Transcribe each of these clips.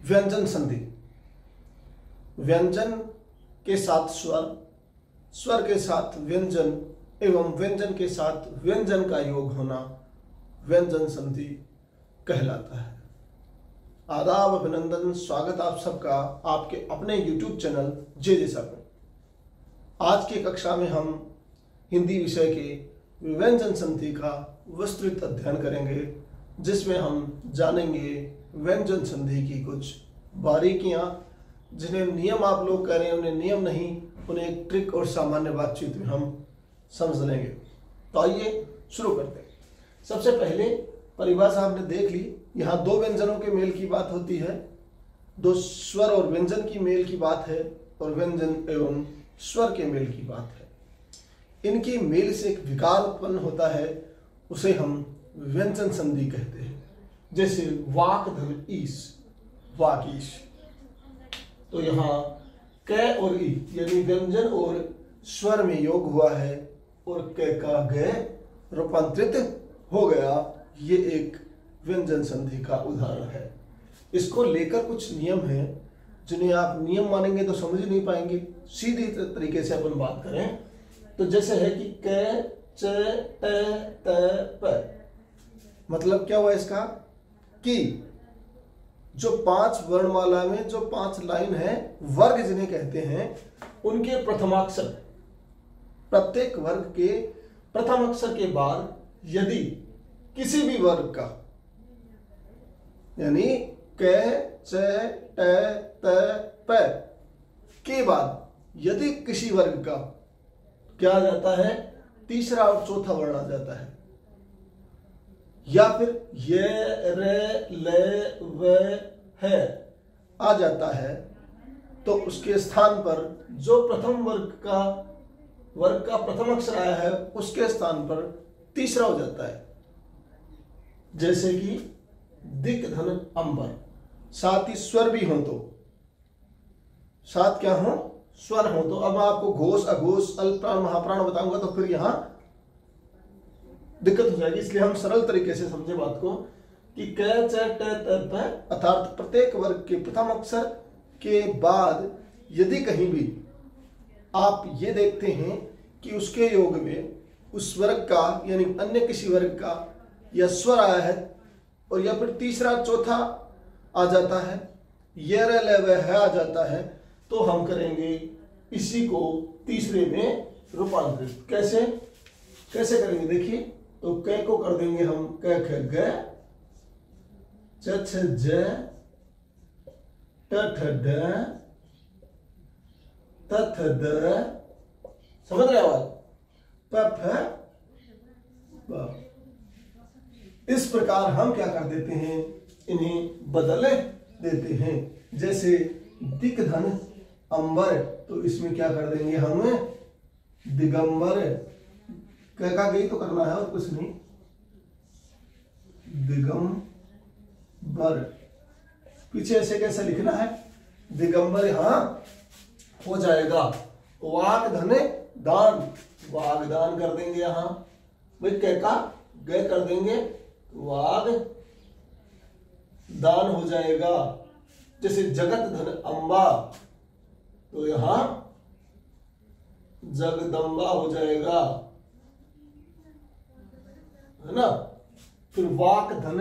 व्यंजन संधि। व्यंजन के साथ स्वर, स्वर के साथ व्यंजन एवं व्यंजन के साथ व्यंजन का योग होना व्यंजन संधि कहलाता है। आदाब, अभिनंदन, स्वागत आप सबका आपके अपने YouTube चैनल जे सर में। आज की कक्षा में हम हिंदी विषय के व्यंजन संधि का विस्तृत अध्ययन करेंगे, जिसमें हम जानेंगे व्यंजन संधि की कुछ बारीकियां, जिन्हें नियम आप लोग कह रहे हैं उन्हें नियम नहीं, उन्हें एक ट्रिक और सामान्य बातचीत में हम समझ लेंगे। तो आइए शुरू करते हैं। सबसे पहले परिभाषा हमने देख ली। यहाँ दो व्यंजनों के मेल की बात होती है, दो स्वर और व्यंजन की मेल की बात है, और व्यंजन एवं स्वर के मेल की बात है। इनकी मेल से एक विकार उत्पन्न होता है, उसे हम व्यंजन संधि कहते हैं। जैसे वाक धन ईश, वाकीश। तो यहाँ क और ई यानी व्यंजन और स्वर में योग हुआ है और क का ग रूपांतरित हो गया। ये एक व्यंजन संधि का उदाहरण है। इसको लेकर कुछ नियम हैं, जिन्हें आप नियम मानेंगे तो समझ ही नहीं पाएंगे। सीधी तरीके से अपन बात करें तो जैसे है कि क च ट त प, मतलब क्या हुआ इसका कि जो 5 वर्णमाला में जो 5 लाइन है, वर्ग जिन्हें कहते हैं, उनके प्रथमाक्षर, प्रत्येक वर्ग के प्रथम अक्षर के बाद यदि किसी भी वर्ग का, यानी क च ट त प के बाद यदि किसी वर्ग का क्या आ जाता है, तीसरा और चौथा वर्ण आ जाता है, या फिर ये रे ले व है आ जाता है, तो उसके स्थान पर जो प्रथम वर्ग का प्रथम अक्षर आया है उसके स्थान पर तीसरा हो जाता है। जैसे कि दिक धन अंबर। साथ ही स्वर भी हो तो, साथ क्या हो, स्वर हो तो। अब आपको घोष, अघोष, अल्पप्राण, महाप्राण बताऊंगा तो फिर यहां दिक्कत हो जाएगी। इसलिए हम सरल तरीके से समझे बात को कि क च ट त प, अर्थात प्रत्येक वर्ग के प्रथम अक्षर के बाद यदि कहीं भी आप ये देखते हैं कि उसके योग में उस वर्ग का यानी अन्य किसी वर्ग का या स्वर आया है, और या फिर तीसरा चौथा आ जाता है, ये रे ले व है आ जाता है, तो हम करेंगे इसी को तीसरे में रूपांतरित। कैसे कैसे करेंगे देखिए। तो क को कर देंगे हम क ख ग, च छ ज, ट ठ ड, त थ द, समझ रहे आवाज, प फ ब। इस प्रकार हम क्या कर देते हैं, इन्हें बदल देते हैं। जैसे दिक धन अंबर, तो इसमें क्या कर देंगे हम, दिगंबर। का गई तो करना है और कुछ नहीं, दिगंबर। पीछे ऐसे कैसे लिखना है, दिगंबर यहां हो जाएगा। वाग धने दान, वागदान कर देंगे यहां। भाई कै का ग कर देंगे, वाग दान हो जाएगा। जैसे जगत धन अंबा, तो यहां जगदंबा हो जाएगा, है ना। फिर वाक धन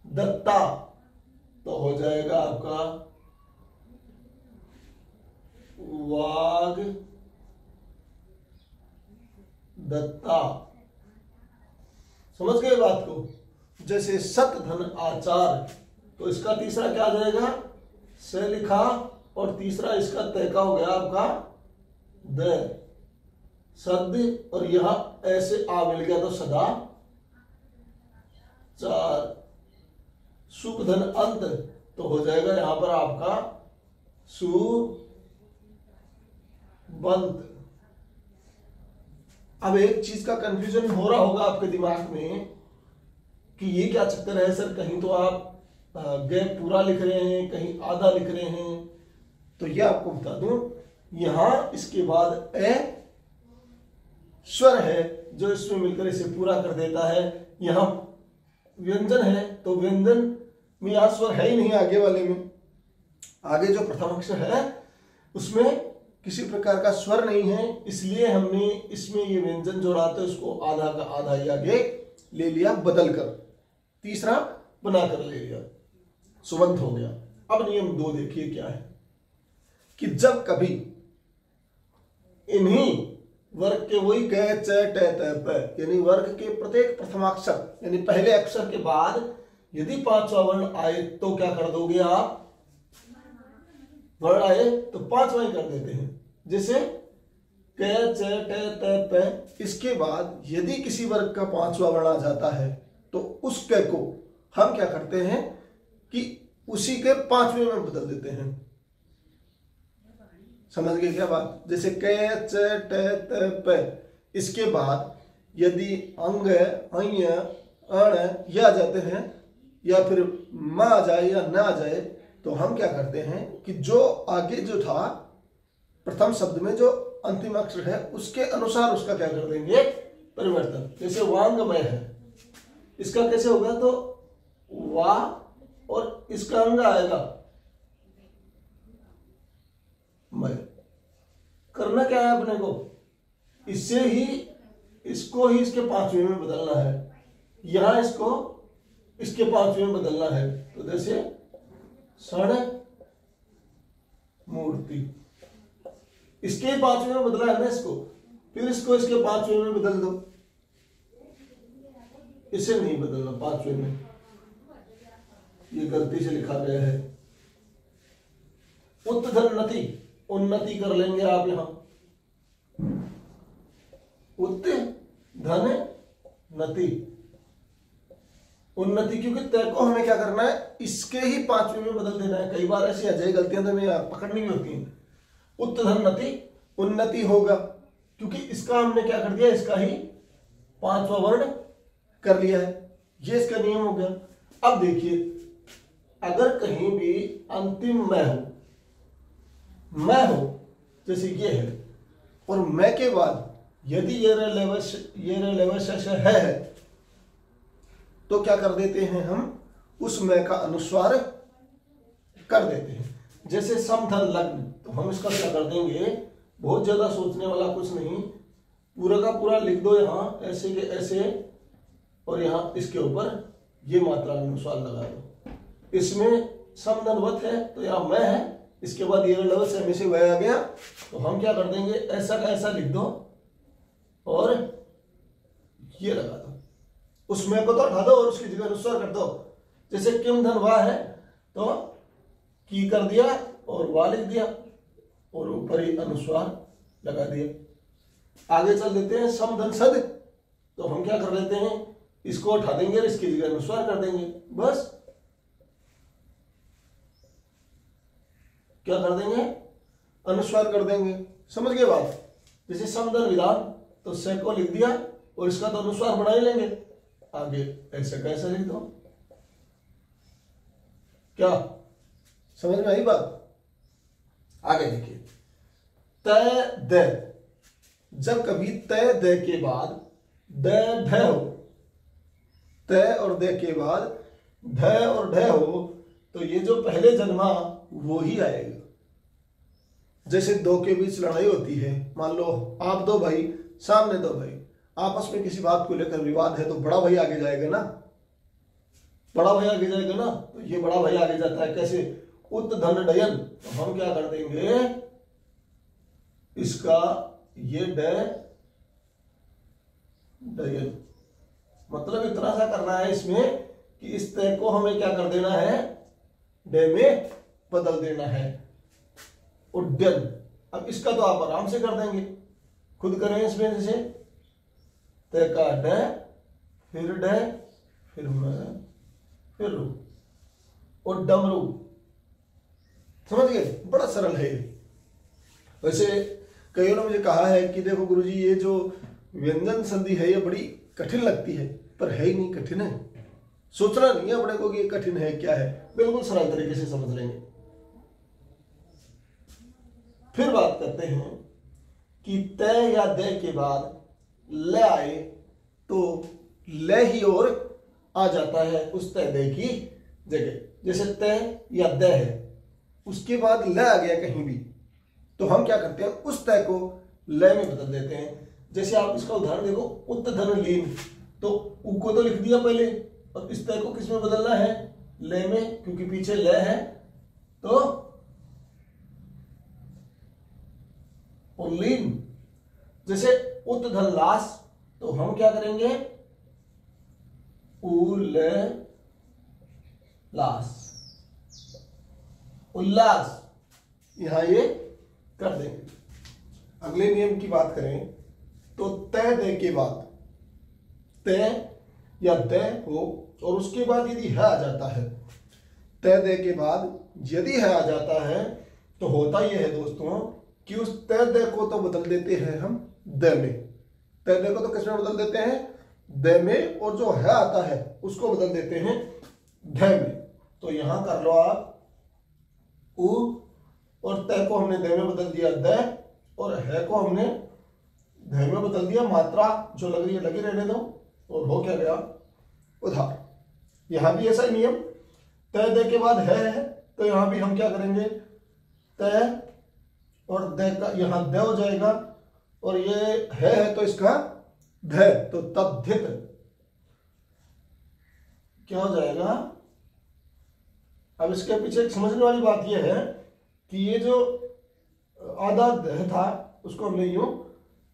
दत्ता, तो हो जाएगा आपका वाग दत्ता। समझ गए बात को। जैसे सत धन आचार, तो इसका तीसरा क्या आ जाएगा, स लिखा, और तीसरा इसका तय का हो गया आपका द, सद, और यहां ऐसे आ मिल गया तो सदा चार। शुभ धन अंत, तो हो जाएगा यहां पर आपका सुबंत। अब एक चीज का कंफ्यूजन हो रहा होगा आपके दिमाग में कि ये क्या चक्कर है सर, कहीं तो आप गैप पूरा लिख रहे हैं, कहीं आधा लिख रहे हैं। तो ये आपको बता दूं, यहां इसके बाद ए स्वर है जो इसमें मिलकर इसे पूरा कर देता है। यहां व्यंजन है तो व्यंजन में यहां स्वर है ही नहीं आगे वाले में, आगे जो प्रथम अक्षर है उसमें किसी प्रकार का स्वर नहीं है, इसलिए हमने इसमें ये व्यंजन जोड़ा तो इसको आधा का आधा ही आगे ले लिया, बदल कर तीसरा बनाकर ले लिया, सुबंत हो गया। अब नियम 2 देखिए क्या है कि जब कभी इन्हीं वर्ग के वही क च ट त प यानी वर्ग के प्रत्येक प्रथमाक्षर यानी पहले अक्षर के बाद यदि 5वां वर्ण आए तो क्या कर दोगे आप, वर्ण आए तो 5वां ही कर देते हैं। जैसे क च ट त प, इसके बाद यदि किसी वर्ग का 5वां वर्ण आ जाता है तो उस क को हम क्या करते हैं कि उसी के 5वें में बदल देते हैं। समझ गए क्या बात? जैसे क च ट त प, इसके बाद यदि अंग अय अण ये आ जाते हैं या फिर म आ जाए या न आ जाए तो हम क्या करते हैं कि जो आगे जो था प्रथम शब्द में जो अंतिम अक्षर है उसके अनुसार उसका क्या कर देंगे, परिवर्तन। जैसे वांगमय है, इसका कैसे होगा, तो वा और इसका अंग आएगा मय। करना क्या है अपने को, इससे ही इसको ही इसके 5वें में बदलना है, यहां इसको इसके 5वें में बदलना है। तो जैसे षण मूर्ति, इसके 5वें में बदला है ना इसको, फिर इसको इसके 5वें में बदल दो, इसे नहीं बदलना 5वें में, ये गलती से लिखा गया है। उत्धन्नति, उन्नति कर लेंगे आप यहां, उत् धन नति, उन्नति, क्योंकि तय को हमें क्या करना है, इसके ही 5वें में बदल देना है। कई बार ऐसी अजय गलतियां तो हमें पकड़नी भी होती हैं। उत्धन्नति उन्नति होगा, क्योंकि इसका हमने क्या कर दिया, इसका ही 5वां वर्ण कर लिया है, ये इसका नियम हो गया। अब देखिए अगर कहीं भी अंतिम मैं हो, जैसे ये है, और मैं के बाद यदि ये रेलेवश है तो क्या कर देते हैं हम, उस मैं का अनुस्वार कर देते हैं। जैसे समधन लग्न, तो हम इसका क्या कर देंगे, बहुत ज्यादा सोचने वाला कुछ नहीं, पूरा का पूरा लिख दो यहां ऐसे के ऐसे, और यहां इसके ऊपर ये मात्रा अनुस्वार लगा दो। इसमें समधनवत है तो यहां मैं है, इसके बाद ये लवस है, में से वह आ गया, तो हम क्या कर देंगे, ऐसा का ऐसा लिख दो और ये लगा दो, उसमें को तो हटा दो और उसकी जगह अनुस्वार कर दो। जैसे किम धन वाह है तो की कर दिया और वाह लिख दिया और ऊपर ही अनुस्वार लगा दिया। आगे चल देते हैं समधन सद, तो हम क्या कर लेते हैं, इसको उठा देंगे और इसकी जगह अनुस्वार कर देंगे, बस क्या कर देंगे, अनुस्वार कर देंगे। समझ गए बात? जैसे समधन विधान, तो से को लिख दिया और इसका तो अनुस्वार बना ही लेंगे, आगे ऐसे कैसे लिख दो। क्या समझ में आई बात? आगे देखिए तय द, जब कभी तय द के बाद द ढ हो, तय और द के बाद ध और ढ हो, तो ये जो पहले जन्मा वो ही आएगा। जैसे दो के बीच लड़ाई होती है, मान लो आप दो भाई, सामने दो भाई, आपस में किसी बात को लेकर विवाद है, तो बड़ा भाई आगे जाएगा ना, बड़ा भाई आगे जाएगा ना, तो ये बड़ा भाई आगे जाता है कैसे, उत धन डयन, तो हम क्या कर देंगे, इसका ये डयन, मतलब इतना सा करना है इसमें कि इस तय को हमें क्या कर देना है, डे में बदल देना है, उड्डयन। अब इसका तो आप आराम से कर देंगे, खुद करें इसमें, जैसे तय का ड, फिर ड, फिर म, फिर रू और डमरू। समझ गए? बड़ा सरल है। वैसे कईयों ने मुझे कहा है कि देखो गुरुजी ये जो व्यंजन संधि है ये बड़ी कठिन लगती है, पर है ही नहीं कठिन है, सोचना नहीं है अपने को कि ये कठिन है क्या है, बिल्कुल सरल तरीके से समझ लेंगे। फिर बात करते हैं कि तय या दे के बाद ल आए तो ल ही और आ जाता है उस तय दे की जगह। जैसे तय या द है उसके बाद ल आ गया कहीं भी, तो हम क्या करते हैं, उस तय को ल में बदल देते हैं। जैसे आप इसका उदाहरण देखो, उत धन लीन, तो उ को तो लिख दिया पहले, और इस तय को किस में बदलना है, ल में, क्योंकि पीछे ल है। तो लीन, जैसे उत धन लास, तो हम क्या करेंगे, लास, उल्लास, यहां ये कर देंगे। अगले नियम की बात करें तो तय दे के बाद, तय या दय हो और उसके बाद यदि है आ जाता है, तय दे के बाद यदि है आ जाता है, तो होता यह है दोस्तों कि उस तय दय को तो बदल देते हैं हम द में, तय दय को तो किस में बदल देते हैं, द में, और जो है आता है उसको बदल देते हैं ध में। तो यहां कर लो आप, उ और तय को हमने द में बदल दिया द, और है को हमने ध में बदल दिया, मात्रा जो लग रही है लगी रहने दो, और हो क्या गया, उधार। यहां भी ऐसा ही नियम, तय दे के बाद है, तो यहां भी हम क्या करेंगे, तय और द का यहां द हो जाएगा, और ये है तो इसका ध, तो तद्धित क्या हो जाएगा। अब इसके पीछे समझने वाली बात यह है कि ये जो आधा ध था उसको हमने यूं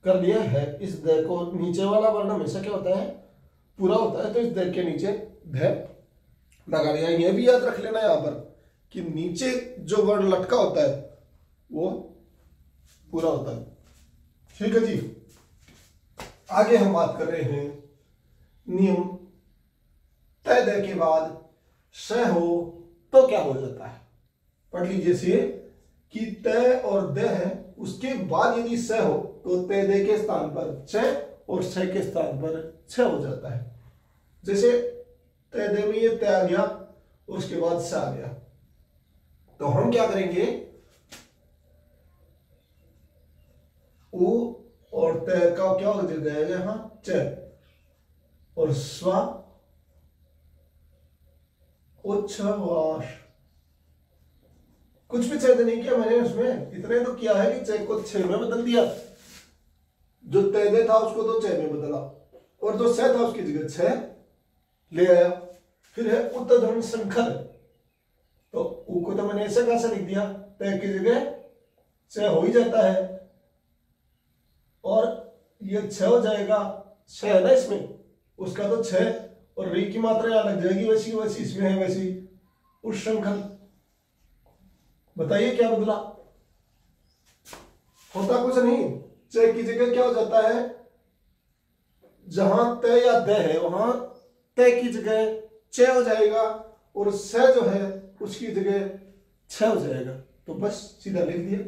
कर दिया है, इस द को, नीचे वाला वर्ण हमेशा क्या होता है, पूरा होता है, तो इस द के नीचे ध लगा लिया। यह भी याद रख लेना यहां पर कि नीचे जो वर्ण लटका होता है वो पूरा होता है। ठीक है जी, आगे हम बात कर रहे हैं नियम, तय दे के बाद स हो तो क्या हो जाता है। पढ़ लीजिए से कि तय और द है, उसके बाद यदि स हो तो तय दे के स्थान पर छ और स के स्थान पर छ हो जाता है। जैसे तय दे में ये तय आ गया, उसके बाद स आ गया, तो हम क्या करेंगे, उ और तय का क्या हो जाएगा यहां च, और स्वा उच्छ्वास, कुछ भी छेद नहीं किया मैंने उसमें, इतने तो किया है कि च को छ में बदल दिया, जो तय था उसको तो च में बदला, और जो स था उसकी जगह छ ले आया। फिर है उत्तधन संकर, तो उ को तो मैंने ऐसे कैसे लिख दिया, तय की जगह छ हो ही जाता है, और ये छ हो जाएगा, छ है ना इसमें, उसका तो छ, और री की मात्रा यहां लग जाएगी वैसी वैसी इसमें है वैसी, उस श्रृंखल। बताइए क्या बदला, होता कुछ नहीं, च की जगह क्या हो जाता है, जहां तय या द है वहां तय की जगह च हो जाएगा, और स जो है उसकी जगह छ हो जाएगा, तो बस सीधा लिख दिया।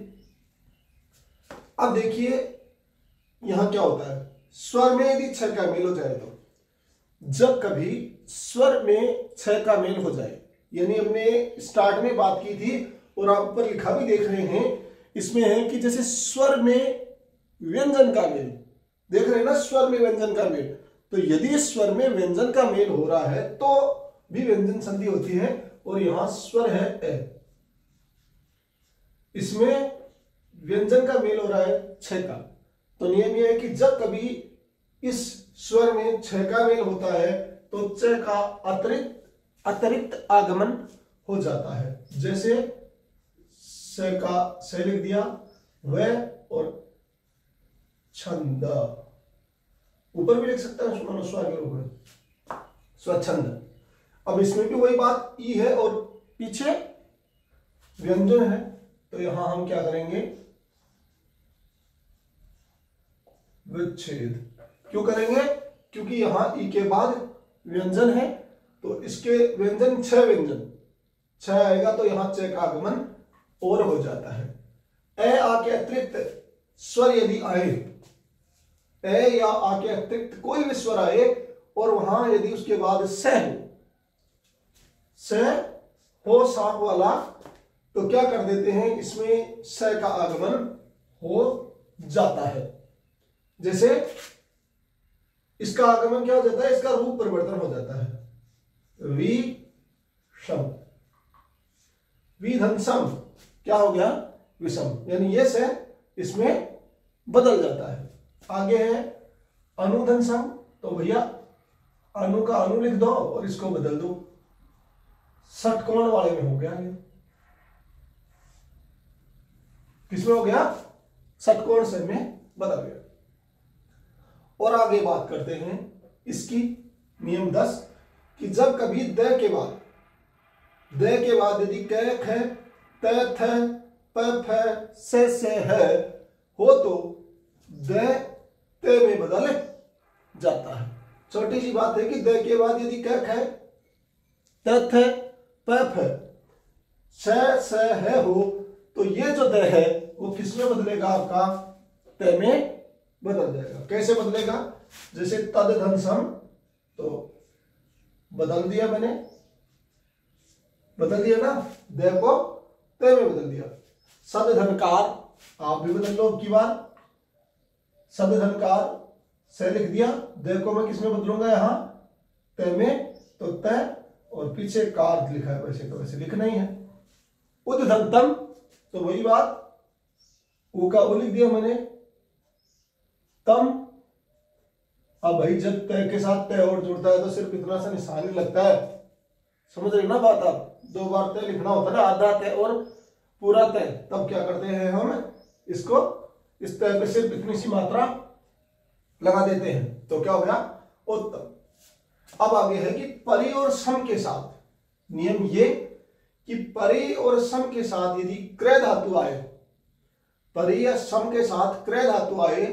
अब देखिए यहां क्या होता है, स्वर में यदि छ का मेल हो जाए, तो जब कभी स्वर में छ का मेल हो जाए, यानी हमने स्टार्ट में बात की थी और आप ऊपर लिखा भी देख रहे हैं, इसमें है कि जैसे स्वर में व्यंजन का मेल, देख रहे हैं ना, स्वर में व्यंजन का मेल, तो यदि स्वर में व्यंजन का मेल हो रहा है तो भी व्यंजन संधि होती है, और यहां स्वर है ए, इसमें व्यंजन का मेल हो रहा है छ का, तो नियम यह है कि जब कभी इस स्वर में छ का मेल होता है तो च का अतिरिक्त आगमन हो जाता है। जैसे स का स लिख दिया, वह और छंद, ऊपर भी लिख सकते हैं स्वर के रूप में, स्वच्छंद। अब इसमें भी वही बात ई है और पीछे व्यंजन है, तो यहां हम क्या करेंगे, विच्छेद। क्यों करेंगे, क्योंकि यहां ई के बाद व्यंजन है, तो इसके व्यंजन छ व्यंजन छ आएगा, तो यहां च का आगमन और हो जाता है। ए आके अतिरिक्त स्वर यदि आए, ए या आके अतिरिक्त कोई भी स्वर आए और वहां यदि उसके बाद स हो साफ वाला, तो क्या कर देते हैं, इसमें स का आगमन हो जाता है। जैसे इसका आगमन क्या हो जाता है, इसका रूप परिवर्तन हो जाता है, वी शम, विधन सम क्या हो गया, विषम, यानी ये से इसमें बदल जाता है। आगे है अनुधन सम, तो भैया अनु का अनु लिख दो और इसको बदल दो, षटकोण वाले में हो गया ये। किसमें हो गया, षटकोण से में बदल गया। और आगे बात करते हैं इसकी नियम 10 कि जब कभी द के बाद यदि क ख त थ प फ से है हो तो द ते में बदल जाता है। छोटी सी बात है कि द के बाद यदि क ख त थ प फ से है हो तो ये जो द है वो किसमें बदलेगा, आपका त में बदल जाएगा। कैसे बदलेगा, जैसे तद धन सम, तो बदल दिया मैंने, बदल दिया ना, दे को ते में बदल दिया। सद धनकार, आप भी बदल लो की बार, सद धनकार से लिख दिया, दे को मैं किसमें बदलूंगा, यहां ते में, तो ते और पीछे कार लिखा है, वैसे तो वैसे लिखना ही है। उद धनतम, तो वही बात, ऊ का ऊ लिख दिया मैंने, तम। अब भाई जब तय के साथ तय और जुड़ता है तो सिर्फ इतना सा निशान ही लगता है, समझ रहे ना बात आप। 2 बार तय लिखना होता है ना, आधा तय और पूरा तय, तब क्या करते हैं हम इसको, इस तय पे सिर्फ इतनी सी मात्रा लगा देते हैं, तो क्या हो गया, उत्तम। अब आगे है कि परि और सम के साथ नियम ये कि परि और सम के साथ यदि क्रय धातु आए, परि या सम के साथ क्रय धातु आए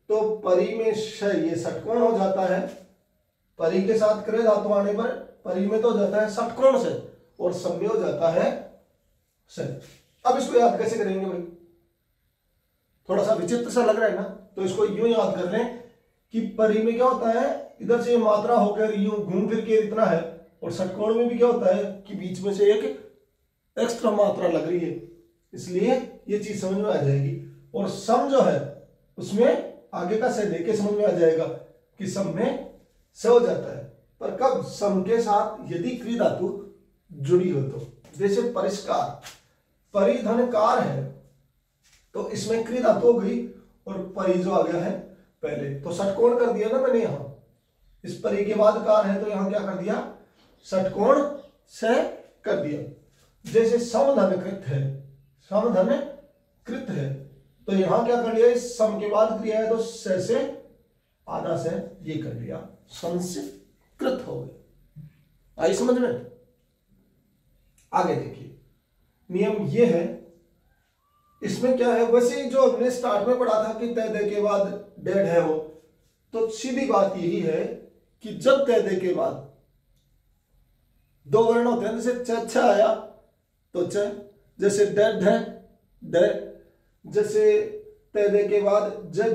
तो परि में श ये षटकोण हो जाता है। परि के साथ क्रय धातु आने पर परि में तो हो जाता है षटकोण से और सम में हो जाता है स। अब इसको याद कैसे करेंगे भाई, थोड़ा सा विचित्र सा लग रहा है ना, तो इसको यूं याद कर लें कि परि में क्या होता है, इधर से मात्रा होकर यूं घूम फिर के इतना है, और षटकोण में भी क्या होता है कि बीच में से एक एक्स्ट्रा मात्रा लग रही है, इसलिए ये चीज समझ में आ जाएगी। और सम जो है उसमें आगे का से लेके समझ में आ जाएगा कि सम में से हो जाता है, पर कब, सम के साथ यदि क्री धातु जुड़ी हो तो। जैसे परिष्कार, परिधनकार है तो इसमें क्री धातु हो गई और परि जो आ गया है पहले, तो षटकोण कर दिया ना मैंने यहां, इस परि के बाद कार है तो यहां क्या कर दिया, षटकोण से कर दिया। जैसे समधन कृत है, समधन कृत है तो यहां क्या कर लिया, इस सम के बाद क्रिया है तो से आधा से ये कर लिया, संस्कृत हो गई। आई समझ में। आगे देखिए नियम ये है, इसमें क्या है, वैसे जो हमने स्टार्ट में पढ़ा था कि तय दे के बाद डेड है हो, तो सीधी बात यही है कि जब तय दे के बाद 2 वर्ण होते हैं, जैसे छ आया तो च, जैसे डेड है डे, जैसे तय दे के बाद ज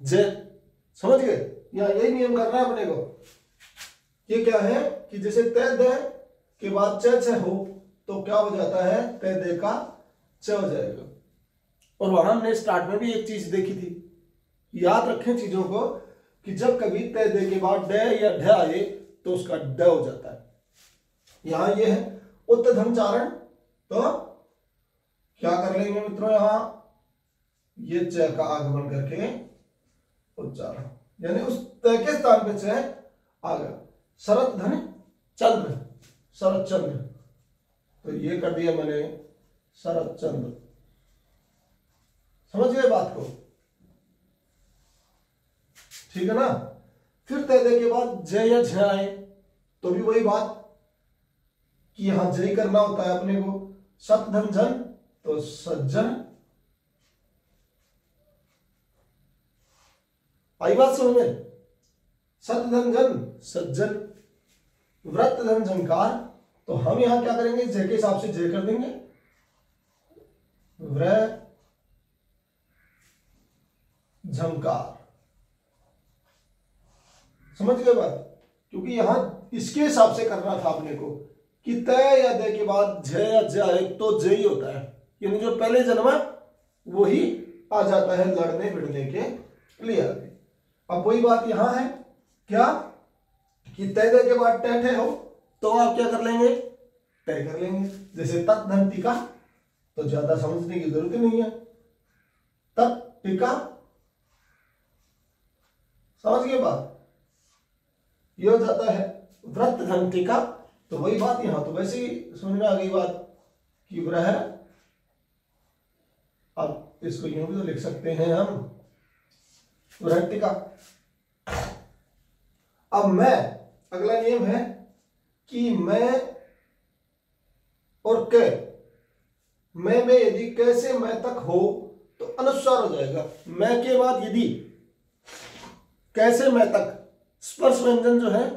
झ, समझ गए। यहां यही नियम करना है अपने को। ये क्या है कि जैसे तय दे के बाद च हो तो क्या हो जाता है, तय दे का च हो जाएगा। और वहां हमने स्टार्ट में भी एक चीज देखी थी, याद रखें चीजों को, कि जब कभी तय दे के बाद ड या ढ आए तो उसका ड हो जाता है। यहां ये है उत्तधनचारण, तो क्या कर लेंगे मित्रों, यहां ये च का आगमन करके उच्चारण, यानी उस तय के स्थान पे च आ गया। शरत धन चंद्र, शरत चंद्र, तो ये कर दिया मैंने शरत चंद्र। समझ गए बात को, ठीक है ना। फिर तय दे के बाद ज या झ आए तो भी वही बात कि यहां जय करना होता है अपने को। सत धन जन तो सज्जन, आई बात समझ में। सत धन जन सज्जन, व्रत धन झंकार, तो हम यहां क्या करेंगे, जय के हिसाब से जय कर देंगे, व्र झंकार। समझ गए बात, क्योंकि यहां इसके हिसाब से करना था अपने को कि तय या दे के बाद झ या ज आए तो जय ही होता है, यानी जो पहले जन्म है वही आ जाता है लड़ने भिड़ने के लिए। अब वही बात यहां है क्या कि तय दे के बाद टैठ हो तो आप क्या कर लेंगे, तय कर लेंगे। जैसे तत् धन टीका, तो ज्यादा समझने की जरूरत ही नहीं है। तत् टीका, समझ गए बात। ये हो जाता है व्रत धन टीका। तो वही बात यहाँ तो वैसे ही समझ में आ गई बात कि वह, अब इसको यूं भी तो लिख सकते हैं हम, वृह टीका। अब मैं, अगला नियम है कि मैं और क, मैं में यदि क से मैं तक हो तो अनुस्वार हो जाएगा। मैं के बाद यदि क से मैं तक स्पर्श व्यंजन जो है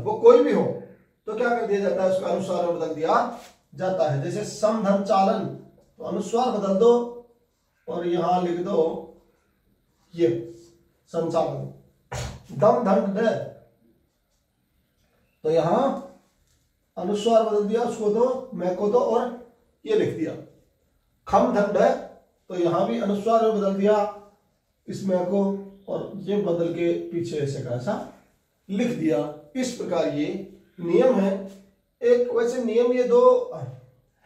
वो कोई भी हो तो क्या कर दिया जाता है, उसका अनुस्वार में बदल दिया जाता है। जैसे समधन चालन, तो अनुस्वार बदल दो और यहां लिख दो ये संचालन। दम धन ड, तो यहां अनुस्वार बदल दिया, उसको दो, मैं को दो और ये लिख दिया। खम धन ड, तो यहां भी अनुस्वार में बदल दिया इस मैं को और ये बदल के पीछे ऐसे का ऐसा लिख दिया। इस प्रकार ये नियम है। एक वैसे नियम ये दो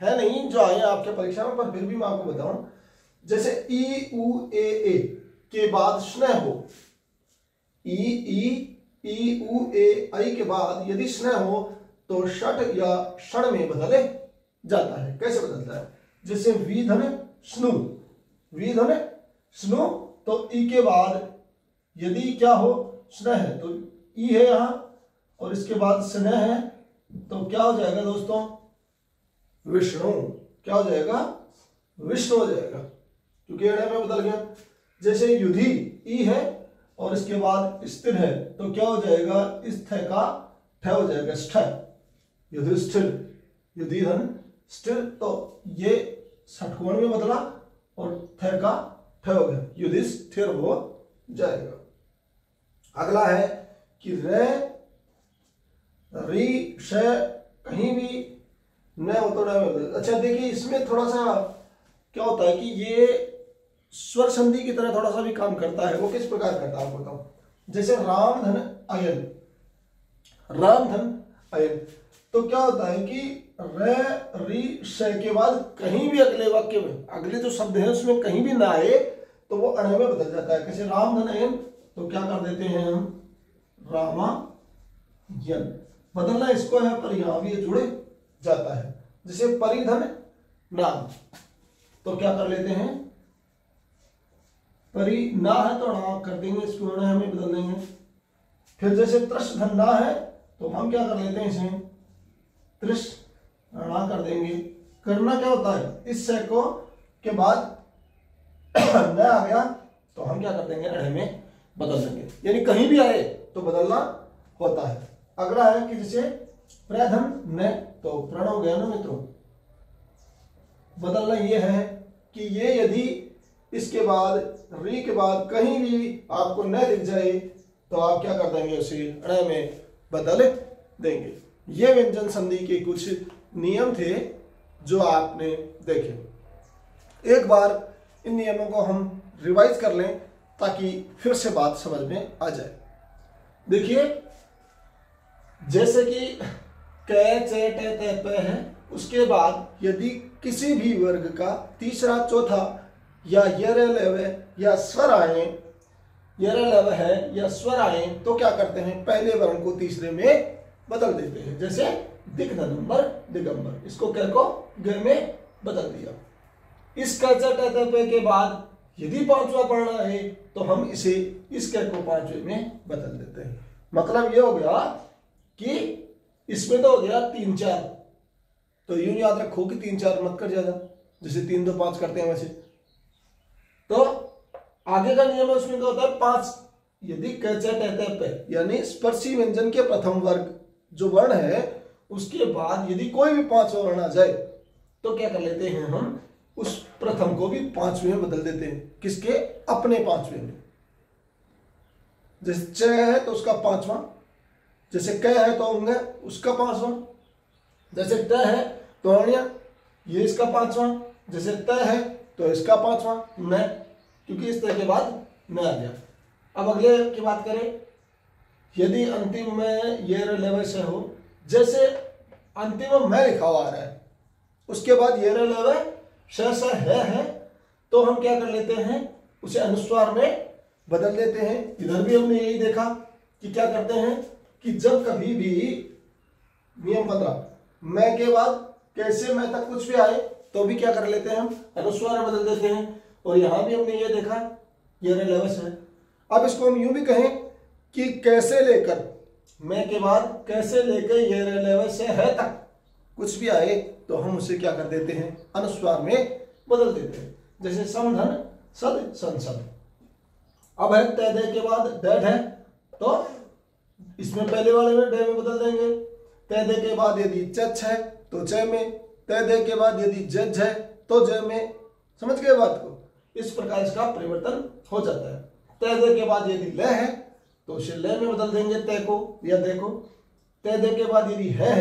है नहीं जो आए आपके परीक्षा में, पर फिर भी मैं आपको बताऊं। जैसे ई उ ए के बाद स्नेह हो, ई उ ए आई के बाद यदि स्नेह हो तो षट या क्षण में बदले जाता है। कैसे बदलता है? जैसे वी धन स्नु, वी धन स्नु, तो ई के बाद यदि क्या हो, स्नेह है, तो ई है यहां और इसके बाद स्नेह है, तो क्या हो जाएगा दोस्तों, विष्णु। क्या हो जाएगा? विष्णु हो जाएगा, क्योंकि अड़े में बदल गया। जैसे युधि, ई है और इसके बाद स्थिर है, तो क्या हो जाएगा, स्थ का ठ हो जाएगा, स्ठ, युधिष्ठिर, युधि धन स्थिर, तो ये षटकोण में बदला और थ का ठ हो गया, युधिष्ठिर हो जाएगा। अगला है कि रे री श कहीं भी न हो तो न। अच्छा देखिए, इसमें थोड़ा सा क्या होता है कि ये स्वर संधि की तरह थोड़ा सा भी काम करता है। वो किस प्रकार करता है आपको बताओ। जैसे राम धन अयन, राम धन अयन, तो क्या होता है कि रे री श के बाद कहीं भी अगले वाक्य में अगले जो शब्द है उसमें कहीं भी ना आए तो वो अण में बदल जाता है। कैसे राम धन अयन, तो क्या कर देते हैं हम, रामायन। बदलना इसको है पर यहां भी ये जुड़े जाता है। जैसे परिधन नाम, तो क्या कर लेते हैं, परि ना है तो णा कर देंगे, इसको ण हमें बदल देंगे। फिर जैसे त्रस धन ना है तो हम क्या कर लेते हैं, इसे त्रिश णा कर देंगे। करना क्या होता है, इस से को के बाद न आ गया तो हम क्या कर देंगे, अण में बदल देंगे। यानी कहीं भी आए तो बदलना होता है। अगला है कि जैसे प्रधन न, तो प्रण हो गया ना मित्रों। बदलना ये है कि ये यदि इसके बाद री के बाद कहीं भी आपको न दिख जाए तो आप क्या कर देंगे, उसे अण में बदल देंगे। ये व्यंजन संधि के कुछ नियम थे जो आपने देखे। एक बार इन नियमों को हम रिवाइज कर लें ताकि फिर से बात समझ में आ जाए। देखिए, जैसे कि क च ट त प है, उसके बाद यदि किसी भी वर्ग का तीसरा चौथा या यर लव या स्वर आए, यर लव है या स्वर आए, तो क्या करते हैं, पहले वर्ण को तीसरे में बदल देते हैं। जैसे दिग्धनंबर दिगंबर, इसको क को ग में बदल दिया। इस क च ट त प के बाद यदि पांचवा पढ़ना है तो हम इसे इस क को पांचवे में बदल देते हैं। मतलब ये हो गया कि इसमें तो हो गया 3 4, तो यूं याद रखो कि 3 4 मत कर ज्यादा, जैसे 3 2 5 करते हैं वैसे। तो आगे का नियम है उसमें क्या होता है, 5 यदि क च ट त प यानी स्पर्शी व्यंजन के प्रथम वर्ग जो वर्ण है उसके बाद यदि कोई भी 5वां वर्ण आ जाए तो क्या कर लेते हैं, हम उस प्रथम को भी 5वें में बदल देते हैं। किसके, अपने 5वें में। जैसे च है तो उसका 5वां, जैसे क है तो अंग उसका 5वां, जैसे ट है तो अण्य ये इसका 5वां, जैसे त है तो इसका 5वां, न, क्योंकि इस तरह के बाद न आ गया। अब अगले की बात करें, यदि अंतिम में ये लेवल से हो, जैसे अंतिम में मैं लिखा हुआ आ रहा है, उसके बाद ये लव श है, तो हम क्या कर लेते हैं, उसे अनुस्वार में बदल देते हैं। इधर भी हमने यही देखा कि क्या करते हैं कि जब कभी भी नियम 15 मैं के बाद कैसे मैं तक कुछ भी आए तो भी क्या कर लेते हैं, हम अनुस्वार में बदल देते हैं। और यहां भी हमने ये देखा ये लवस है। अब इसको हम यूं भी कहें कि कैसे लेकर, मैं के बाद कैसे लेकर ये लवस है तक कुछ भी आए तो हम उसे क्या कर देते हैं, अनुस्वार में बदल देते हैं। जैसे समधन सद संसद। अब है तय दे के बाद डेट है तो इसमें पहले वाले में डे में बदल देंगे। तय दे के बाद यदि चच है तो च में, तय दे के बाद यदि जज है तो ज में। समझ गए बात को? इस प्रकार इसका परिवर्तन हो जाता है। तय दे के बाद यदि ल है तो उसे ल में बदल देंगे तय को या दे को। तय दे के बाद यदि है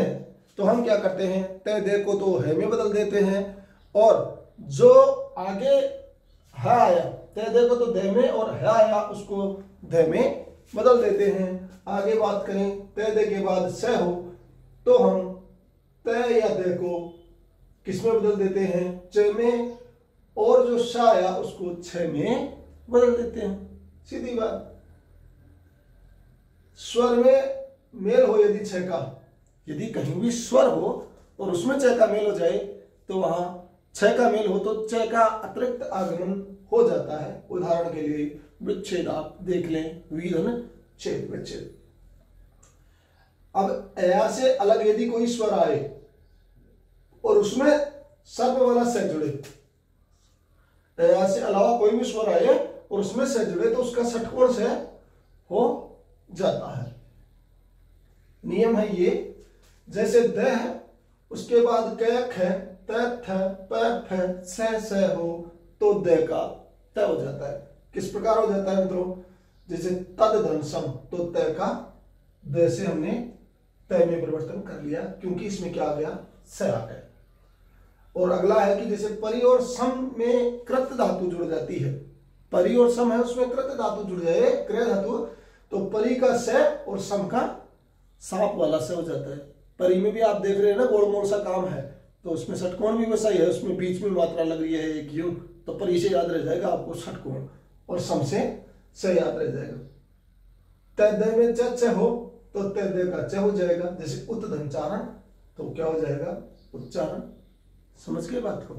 तो हम क्या करते हैं, तय दे को तो है में बदल देते हैं और जो आगे है आया तय दे को तो दे में और है आया उसको दे में बदल देते हैं। आगे बात करें तय दे के बाद स हो तो हम तय या दे को किस में बदल देते हैं, च में, और जो श आया उसको छ में बदल देते हैं। सीधी बात। स्वर में मेल हो यदि छ का, यदि कहीं भी स्वर हो और उसमें च का मेल हो जाए तो वहां छ का मेल हो तो च का अतिरिक्त आगमन हो जाता है। उदाहरण के लिए विच्छेद आप देख लें, वीधन छेद विच्छेद। अब या से अलग यदि कोई स्वर आए और उसमें सर्प वाला से जुड़े, या से अलावा कोई भी स्वर आए और उसमें से जुड़े तो उसका षटकोण से हो जाता है। नियम है ये। जैसे द है उसके बाद कयक है, तैथ है, पैफ है, स हो तो द का तय हो जाता है। किस प्रकार हो जाता है मित्रों, जैसे तद धन सम तो तय का द से हमने तय में परिवर्तन कर लिया क्योंकि इसमें क्या आ गया, स आ गया। और अगला है कि जैसे परि और सम में कृत धातु जुड़ जाती है, परि और सम है उसमें कृत धातु जुड़ जाए, क्रिया धातु, तो परि का स और सम का सांप वाला से हो जाता है। परि में भी आप देख रहे हैं ना गोड़ मोड़ सा काम है तो उसमें षटकोण भी वैसा ही है, उसमें बीच में मात्रा लग रही है एक युग, तो परि से याद रह जाएगा आपको षटकोण और सम से याद रह जाएगा। तय में च हो तो तय का च हो जाएगा। जैसे उत्धनचारण तो क्या हो जाएगा, उच्चारण। समझ के बात को?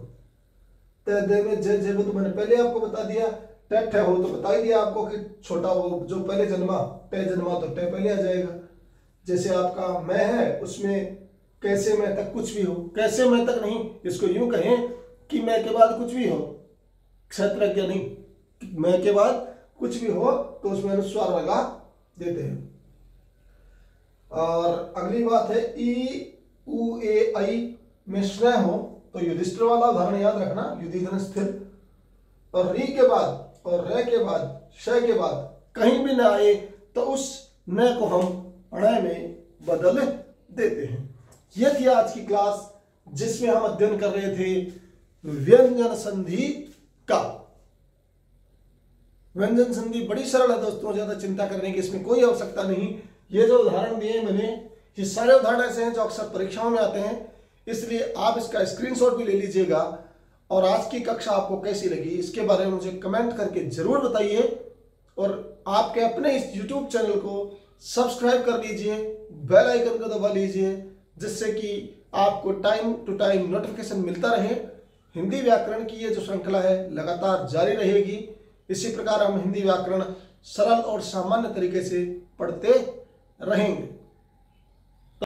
तय में ज तो मैंने पहले आपको बता दिया। टैठ हो तो बता ही दिया आपको कि छोटा वो जो पहले जन्मा टय जन्मा तो टय पहले आ जाएगा। जैसे आपका मैं है उसमें कैसे मैं तक कुछ भी हो, कैसे मैं तक नहीं, इसको यूं कहें कि मैं के बाद कुछ भी हो, क्षेत्रज्ञ नहीं, मैं के बाद कुछ भी हो तो उसमें अनुस्वार लगा देते हैं। और अगली बात है ई उ ए आई में स्नेह हो तो युधिष्ठिर वाला उदाहरण याद रखना, युधिष्ठिर स्थिर। और री के बाद और रे के बाद श के बाद कहीं भी न आए तो उस न को हम अणय में बदल देते हैं। यह थी आज की क्लास जिसमें हम अध्ययन कर रहे थे व्यंजन संधि का। व्यंजन संधि बड़ी सरल है दोस्तों, ज्यादा चिंता करने की इसमें कोई आवश्यकता नहीं। ये जो उदाहरण दिए मैंने, ये सारे उदाहरण ऐसे हैं जो अक्सर परीक्षाओं में आते हैं, इसलिए आप इसका स्क्रीनशॉट भी ले लीजिएगा। और आज की कक्षा आपको कैसी लगी इसके बारे में मुझे कमेंट करके जरूर बताइए। और आपके अपने इस YouTube चैनल को सब्सक्राइब कर लीजिए, बेल आइकन को दबा लीजिए, जिससे कि आपको टाइम टू टाइम नोटिफिकेशन मिलता रहे। हिंदी व्याकरण की ये जो श्रृंखला है लगातार जारी रहेगी। इसी प्रकार हम हिंदी व्याकरण सरल और सामान्य तरीके से पढ़ते रहेंगे।